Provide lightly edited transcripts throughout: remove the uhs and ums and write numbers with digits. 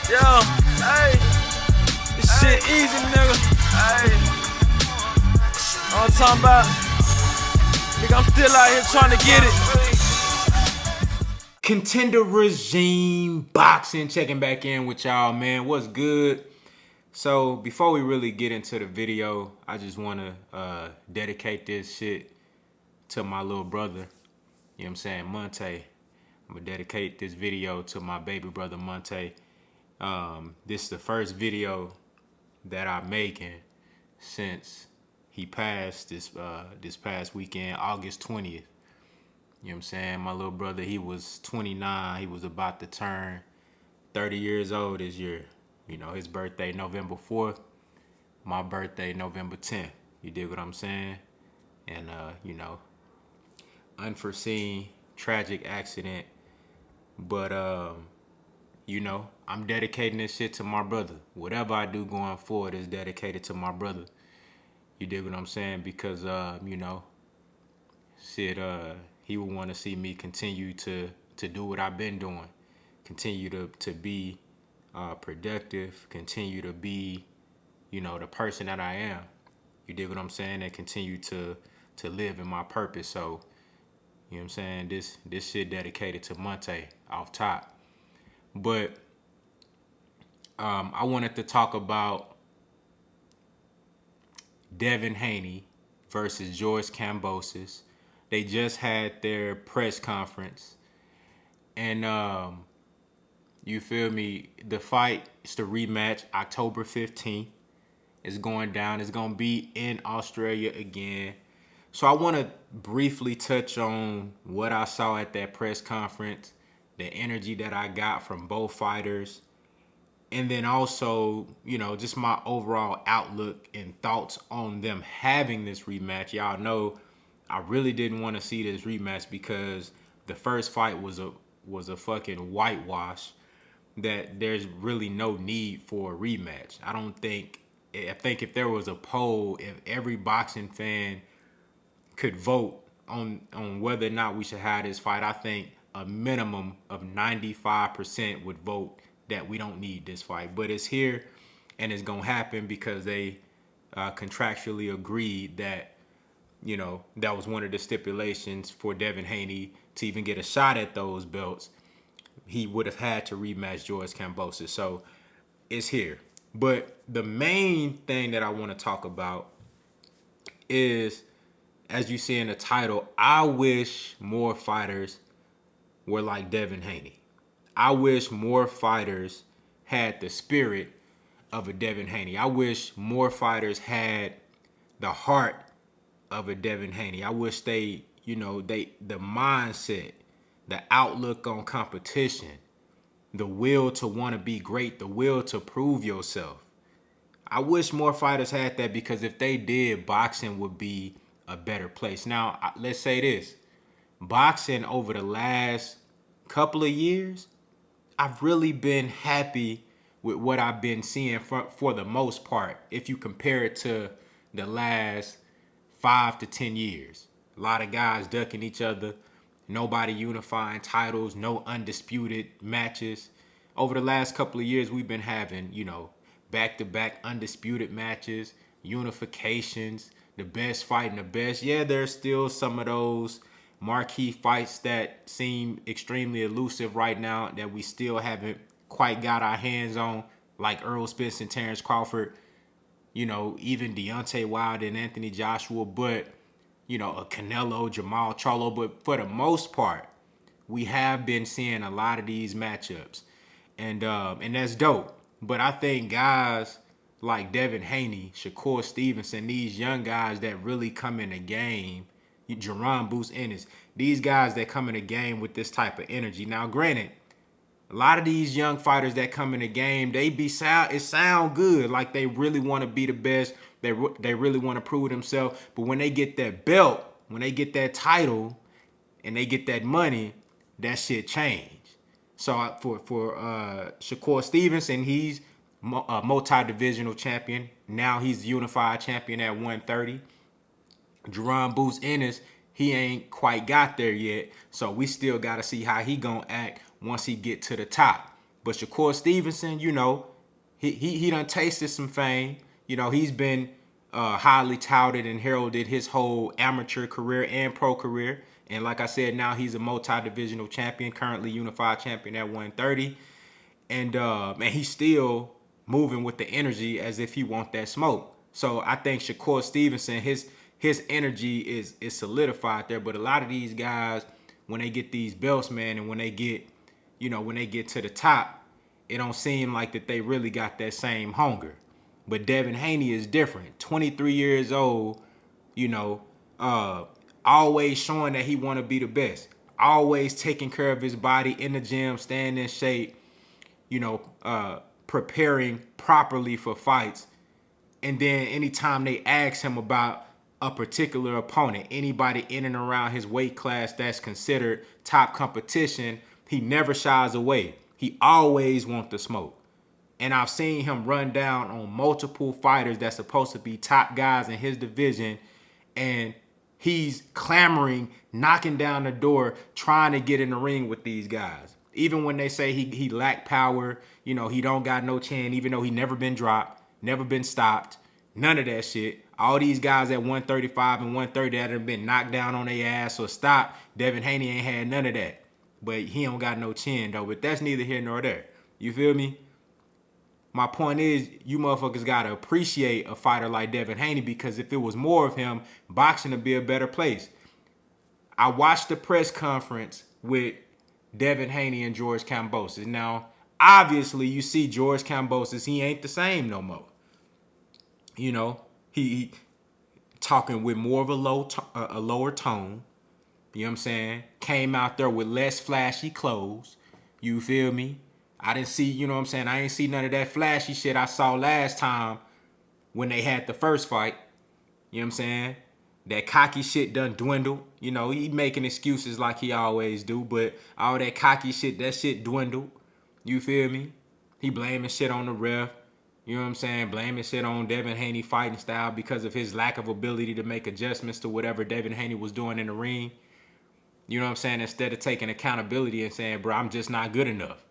Yo, hey, this shit easy, nigga. Hey, all I'm talking about, nigga, I'm still out here trying to get it. Contender Regime Boxing, checking back in with y'all, man. What's good? So before we really get into the video, I just want to dedicate this shit to my little brother. You know what I'm saying, Monte. I'm gonna dedicate this video to my baby brother Monte. This is the first video that I'm making since he passed this past weekend, August 20th. You know what I'm saying? My little brother, he was 29. He was about to turn 30 years old this year. You know, his birthday November 4th. My birthday November 10th. You dig what I'm saying? And, you know, unforeseen, tragic accident. But, you know, I'm dedicating this shit to my brother. Whatever I do going forward is dedicated to my brother. You dig what I'm saying? Because, you know, shit, he would want to see me continue to do what I've been doing. Continue to be productive. Continue to be, you know, the person that I am. You dig what I'm saying? And continue to live in my purpose. So, you know what I'm saying? This shit dedicated to Monte off top. But I wanted to talk about Devin Haney versus George Kambosos. They just had their press conference. And you feel me? The fight is the rematch, October 15th. It's going down. It's going to be in Australia again. So I want to briefly touch on what I saw at that press conference, the energy that I got from both fighters, and then also, you know, just my overall outlook and thoughts on them having this rematch. Y'all know I really didn't want to see this rematch because the first fight was a fucking whitewash, that there's really no need for a rematch. I think if there was a poll, if every boxing fan could vote on whether or not we should have this fight, I think a minimum of 95% would vote that we don't need this fight. But it's here and it's gonna happen because they contractually agreed that, you know, that was one of the stipulations for Devin Haney to even get a shot at those belts. He would have had to rematch George Kambosos. So it's here. But the main thing that I want to talk about is, as you see in the title, I wish more fighters were like Devin Haney. I wish more fighters had the spirit of a Devin Haney. I wish more fighters had the heart of a Devin Haney. I wish they, you know, the mindset, the outlook on competition, the will to want to be great, the will to prove yourself. I wish more fighters had that, because if they did, boxing would be a better place. Now, let's say this. Boxing over the last couple of years, I've really been happy with what I've been seeing for the most part, if you compare it to the last 5 to 10 years. A lot of guys ducking each other, nobody unifying titles, no undisputed matches. Over the last couple of years, we've been having, you know, back-to-back undisputed matches, unifications, the best fighting the best. Yeah, there's still some of those marquee fights that seem extremely elusive right now that we still haven't quite got our hands on, like Earl Spence and Terrence Crawford, you know, even Deontay Wilder and Anthony Joshua, but, you know, a Canelo, Jamal Charlo. But for the most part, we have been seeing a lot of these matchups, and that's dope. But I think guys like Devin Haney, Shakur Stevenson, these young guys that really come in the game, Jerron Boots Ennis, these guys that come in the game with this type of energy. Now, granted, a lot of these young fighters that come in the game, it sound good, like they really want to be the best. They really want to prove themselves. But when they get that belt, when they get that title, and they get that money, that shit change. So for Shakur Stevenson, he's a multi-divisional champion. Now he's unified champion at 130. Jerron Boots Ennis, he ain't quite got there yet. So we still got to see how he gonna act once he get to the top. But Shakur Stevenson, you know, he done tasted some fame. You know, he's been highly touted and heralded his whole amateur career and pro career. And like I said, now he's a multi-divisional champion, currently unified champion at 130. And he's still moving with the energy as if he want that smoke. So I think Shakur Stevenson, his energy is solidified there. But a lot of these guys, when they get these belts, man, and when they get to the top, it don't seem like that they really got that same hunger. But Devin Haney is different. 23 years old, you know, always showing that he want to be the best. Always taking care of his body in the gym, staying in shape, you know, preparing properly for fights. And then anytime they ask him about a particular opponent, anybody in and around his weight class that's considered top competition, he never shies away. He always wants the smoke. And I've seen him run down on multiple fighters that's supposed to be top guys in his division, and he's clamoring, knocking down the door, trying to get in the ring with these guys. Even when they say he lack power, you know, he don't got no chin, even though he never been dropped, never been stopped, none of that shit. All these guys at 135 and 130 that have been knocked down on their ass or stopped, Devin Haney ain't had none of that. But he don't got no chin, though. But that's neither here nor there. You feel me? My point is, you motherfuckers got to appreciate a fighter like Devin Haney, because if it was more of him, boxing would be a better place. I watched the press conference with Devin Haney and George Kambosos. Now, obviously, you see George Kambosos, he ain't the same no more. You know, he talking with more of a lower tone. You know what I'm saying? Came out there with less flashy clothes. You feel me? I didn't see, you know what I'm saying? I ain't see none of that flashy shit I saw last time when they had the first fight. You know what I'm saying? That cocky shit done dwindled. You know, he making excuses like he always do, but all that cocky shit, that shit dwindled. You feel me? He blaming shit on the ref. You know what I'm saying? Blaming shit on Devin Haney fighting style because of his lack of ability to make adjustments to whatever Devin Haney was doing in the ring. You know what I'm saying? Instead of taking accountability and saying, bro, I'm just not good enough.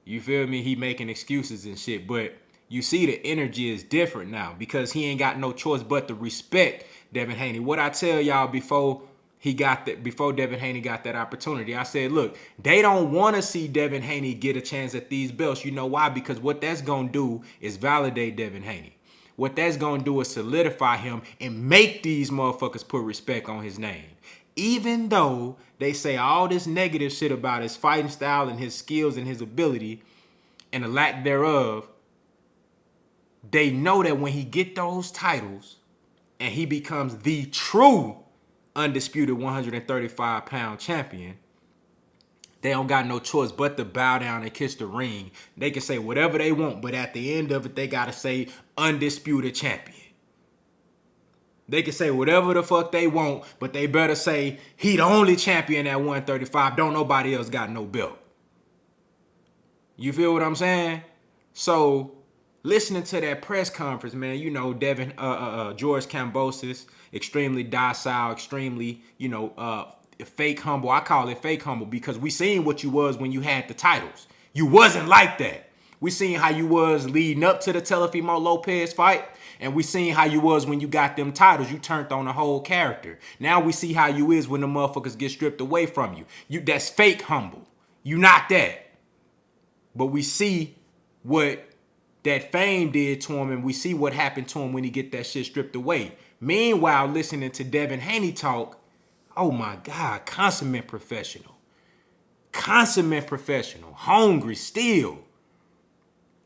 You feel me? He making excuses and shit. But you see the energy is different now because he ain't got no choice but to respect Devin Haney. What I tell y'all before Devin Haney got that opportunity, I said, look, they don't want to see Devin Haney get a chance at these belts. You know why? Because what that's going to do is validate Devin Haney. What that's going to do is solidify him and make these motherfuckers put respect on his name. Even though they say all this negative shit about his fighting style and his skills and his ability and the lack thereof, they know that when he get those titles and he becomes the true undisputed 135-pound champion, they don't got no choice but to bow down and kiss the ring. They can say whatever they want, but at the end of it, they got to say undisputed champion. They can say whatever the fuck they want, but they better say he the only champion at 135. Don't nobody else got no belt. You feel what I'm saying? So listening to that press conference, man, you know, George Kambosos, extremely docile, extremely, you know, fake humble. I call it fake humble because we seen what you was when you had the titles. You wasn't like that. We seen how you was leading up to the Teofimo Lopez fight, and we seen how you was when you got them titles. You turned on the whole character. Now we see how you is when the motherfuckers get stripped away from you. That's fake humble. You not that. But we see what that fame did to him, and we see what happened to him when he get that shit stripped away. Meanwhile, listening to Devin Haney talk, oh my God, consummate professional. Consummate professional. Hungry still.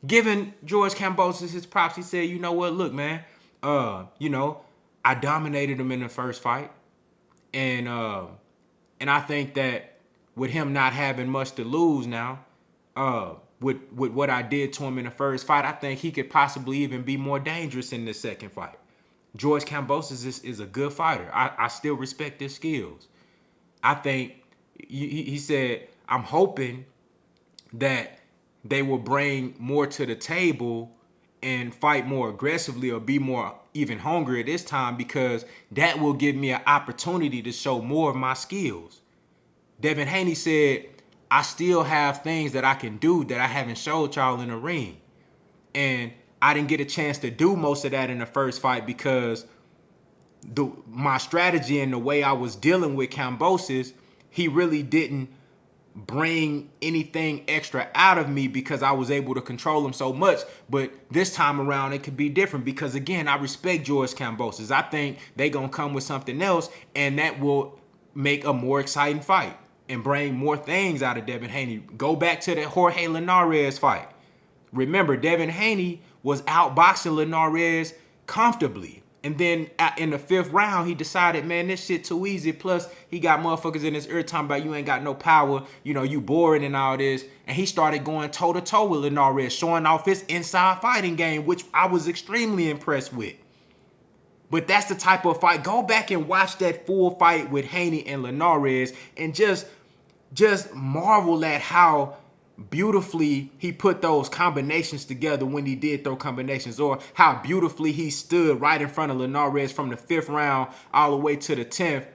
Giving George Kambosos his props, he said, you know what, look, man, you know, I dominated him in the first fight. And I think that with him not having much to lose now, with what I did to him in the first fight, I think he could possibly even be more dangerous in the second fight. George Kambosos is a good fighter. I still respect his skills. I think, he said, I'm hoping that they will bring more to the table and fight more aggressively or be more even hungrier this time because that will give me an opportunity to show more of my skills. Devin Haney said, I still have things that I can do that I haven't showed y'all in the ring. And I didn't get a chance to do most of that in the first fight because my strategy and the way I was dealing with Kambosos, he really didn't bring anything extra out of me because I was able to control him so much. But this time around, it could be different because, again, I respect George Kambosos. I think they going to come with something else, and that will make a more exciting fight and bring more things out of Devin Haney. Go back to that Jorge Linares fight. Remember, Devin Haney was outboxing Linares comfortably. And then in the 5th round, he decided, man, this shit too easy. Plus, he got motherfuckers in his ear talking about you ain't got no power. You know, you boring and all this. And he started going toe-to-toe with Linares, showing off his inside fighting game, which I was extremely impressed with. But that's the type of fight. Go back and watch that full fight with Haney and Linares and just marvel at how beautifully he put those combinations together when he did throw combinations, or how beautifully he stood right in front of Linares from the 5th round all the way to the 10th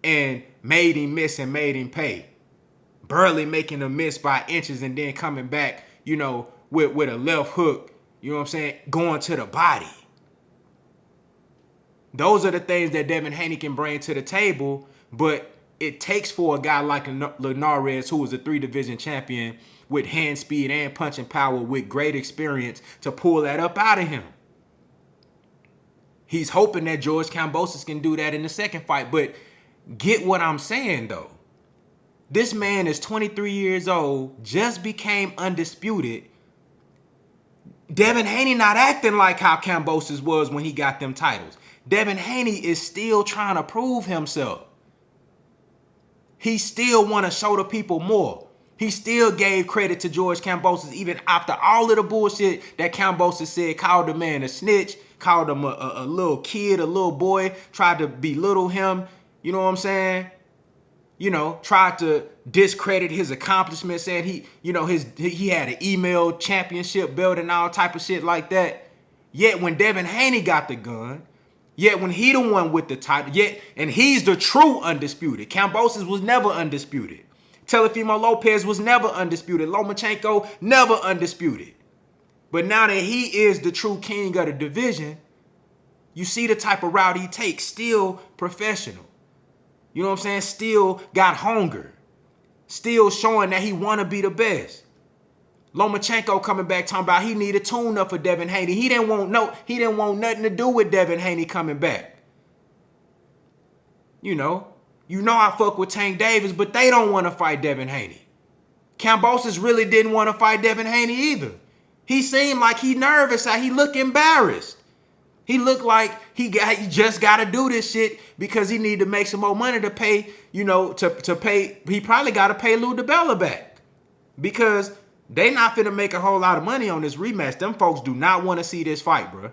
and made him miss and made him pay. Barely making him miss by inches and then coming back, you know, with a left hook, you know what I'm saying, going to the body. Those are the things that Devin Haney can bring to the table, but it takes for a guy like Linares, who was a 3-division champion with hand speed and punching power with great experience, to pull that up out of him. He's hoping that George Kambosos can do that in the second fight, but get what I'm saying, though. This man is 23 years old, just became undisputed. Devin Haney not acting like how Kambosos was when he got them titles. Devin Haney is still trying to prove himself. He still want to show the people more. He still gave credit to George Kambosos even after all of the bullshit that Kambosos said, called the man a snitch, called him a little kid, a little boy, tried to belittle him, you know what I'm saying? You know, tried to discredit his accomplishments, saying he had an email championship belt and all type of shit like that. Yet when Devin Haney got the gun, yet when he the one with the title, and he's the true undisputed. Kambosos was never undisputed. Teofimo Lopez was never undisputed. Lomachenko never undisputed. But now that he is the true king of the division, you see the type of route he takes. Still professional. You know what I'm saying? Still got hunger. Still showing that he want to be the best. Lomachenko coming back talking about he need a tune-up for Devin Haney. He didn't want nothing to do with Devin Haney coming back. You know I fuck with Tank Davis, but they don't want to fight Devin Haney. Kambosos really didn't want to fight Devin Haney either. He seemed like he nervous. He looked embarrassed. He looked like he just got to do this shit because he need to make some more money to pay, to pay. He probably got to pay Lou DiBella back because they not finna make a whole lot of money on this rematch. Them folks do not want to see this fight, bro.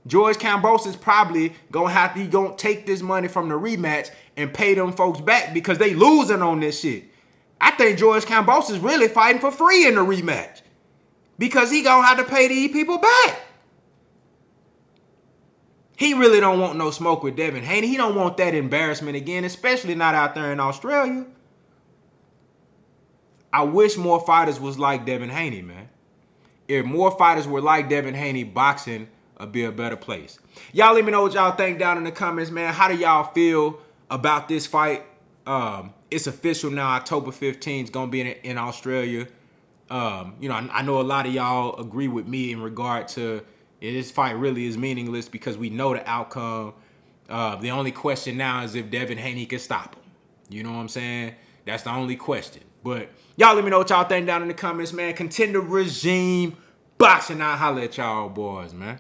George Kambosos probably gonna take this money from the rematch and pay them folks back because they losing on this shit. I think George Kambosos really fighting for free in the rematch because he gonna have to pay these people back. He really don't want no smoke with Devin Haney. He don't want that embarrassment again, especially not out there in Australia. I wish more fighters was like Devin Haney, man. If more fighters were like Devin Haney, boxing would be a better place. Y'all let me know what y'all think down in the comments, man. How do y'all feel about this fight? It's official now. October 15th is going to be in Australia. I know a lot of y'all agree with me in regard to this fight really is meaningless because we know the outcome. The only question now is if Devin Haney can stop him. You know what I'm saying? That's the only question. But y'all let me know what y'all think down in the comments, man. Contender regime boxing. I'll holler at y'all boys, man.